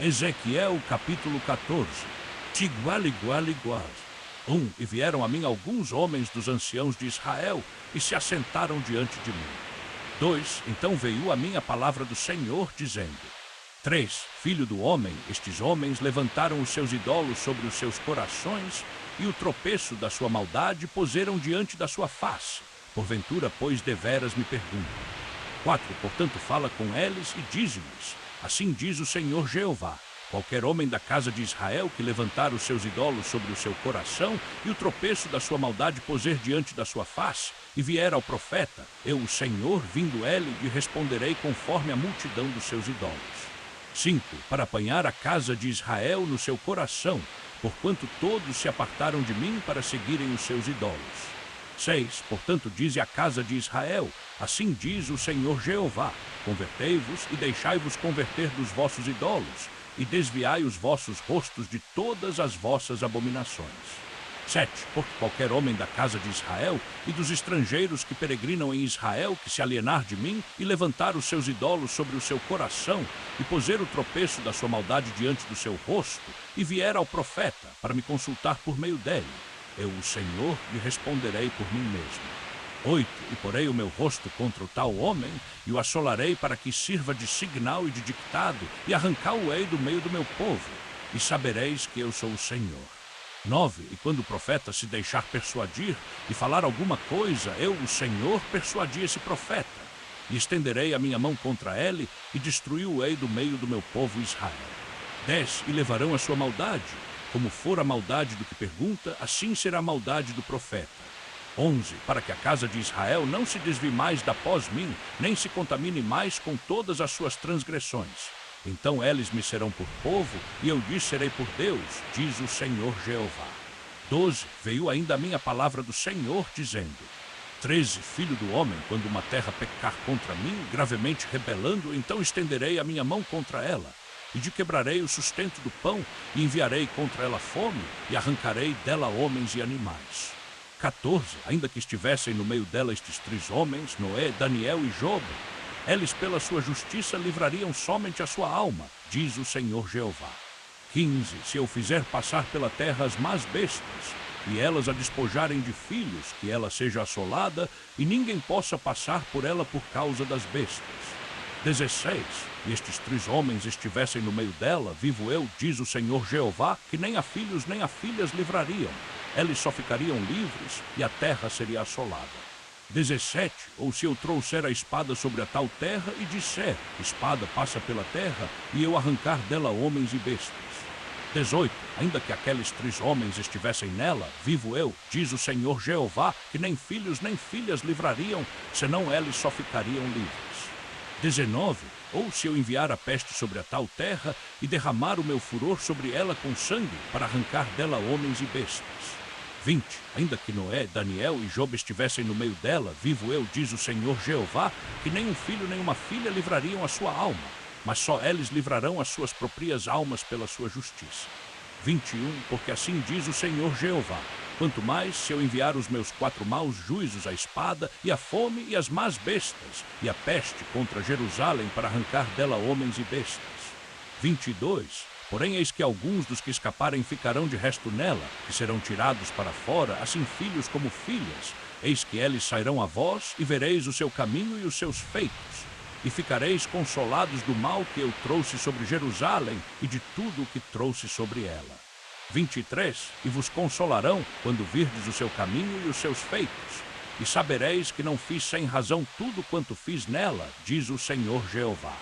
Ezequiel capítulo 14. Tigual, igual, igual. E vieram a mim alguns homens dos anciãos de Israel e se assentaram diante de mim. 2. Então veio a mim a palavra do Senhor, dizendo: 3. Filho do homem, estes homens levantaram os seus ídolos sobre os seus corações e o tropeço da sua maldade puseram diante da sua face. Porventura, pois, deveras me perguntam. 4. Portanto, fala com eles e dize-lhes: assim diz o Senhor Jeová: qualquer homem da casa de Israel que levantar os seus ídolos sobre o seu coração e o tropeço da sua maldade puser diante da sua face, e vier ao profeta, eu, o Senhor, vindo ele, lhe responderei conforme a multidão dos seus ídolos. 5. Para apanhar a casa de Israel no seu coração, porquanto todos se apartaram de mim para seguirem os seus ídolos. 6. Portanto, dize a casa de Israel: assim diz o Senhor Jeová: convertei-vos e deixai-vos converter dos vossos ídolos, e desviai os vossos rostos de todas as vossas abominações. 7. Porque qualquer homem da casa de Israel e dos estrangeiros que peregrinam em Israel, que se alienar de mim e levantar os seus ídolos sobre o seu coração e puser o tropeço da sua maldade diante do seu rosto, e vier ao profeta para me consultar por meio dele, eu, o Senhor, lhe responderei por mim mesmo. 8. E porei o meu rosto contra o tal homem, e o assolarei para que sirva de signal e de dictado, e arrancá-lo-ei do meio do meu povo, e sabereis que eu sou o Senhor. 9. E quando o profeta se deixar persuadir e falar alguma coisa, eu, o Senhor, persuadi esse profeta, e estenderei a minha mão contra ele, e destruí-o-ei do meio do meu povo Israel. 10. E levarão a sua maldade. Como for a maldade do que pergunta, assim será a maldade do profeta. 11. Para que a casa de Israel não se desvie mais da pós mim, nem se contamine mais com todas as suas transgressões. Então eles me serão por povo, e eu lhes serei por Deus, diz o Senhor Jeová. 12. Veio ainda a minha palavra do Senhor, dizendo: 13. Filho do homem, quando uma terra pecar contra mim, gravemente rebelando, então estenderei a minha mão contra ela, e de quebrarei o sustento do pão, e enviarei contra ela fome, e arrancarei dela homens e animais. 14. Ainda que estivessem no meio dela estes 3 homens, Noé, Daniel e Jobe, eles pela sua justiça livrariam somente a sua alma, diz o Senhor Jeová. 15. Se eu fizer passar pela terra as más bestas, e elas a despojarem de filhos, que ela seja assolada, e ninguém possa passar por ela por causa das bestas. 16. E estes 3 homens estivessem no meio dela, vivo eu, diz o Senhor Jeová, que nem a filhos nem a filhas livrariam. Eles só ficariam livres, e a terra seria assolada. 17. Ou se eu trouxer a espada sobre a tal terra, e disser: espada passa pela terra, e eu arrancar dela homens e bestas. 18. Ainda que aqueles 3 homens estivessem nela, vivo eu, diz o Senhor Jeová, que nem filhos nem filhas livrariam, senão eles só ficariam livres. 19. Ou se eu enviar a peste sobre a tal terra, e derramar o meu furor sobre ela com sangue, para arrancar dela homens e bestas. 20. Ainda que Noé, Daniel e Jobe estivessem no meio dela, vivo eu, diz o Senhor Jeová, que nem um filho nem uma filha livrariam a sua alma, mas só eles livrarão as suas próprias almas pela sua justiça. 21. Porque assim diz o Senhor Jeová: quanto mais se eu enviar os meus 4 maus juízos, a espada, e a fome, e as más bestas, e a peste contra Jerusalém, para arrancar dela homens e bestas. 22. Porém, eis que alguns dos que escaparem ficarão de resto nela, que serão tirados para fora, assim filhos como filhas. Eis que eles sairão a vós, e vereis o seu caminho e os seus feitos, e ficareis consolados do mal que eu trouxe sobre Jerusalém, e de tudo o que trouxe sobre ela. 23. E vos consolarão, quando virdes o seu caminho e os seus feitos, e sabereis que não fiz sem razão tudo quanto fiz nela, diz o Senhor Jeová.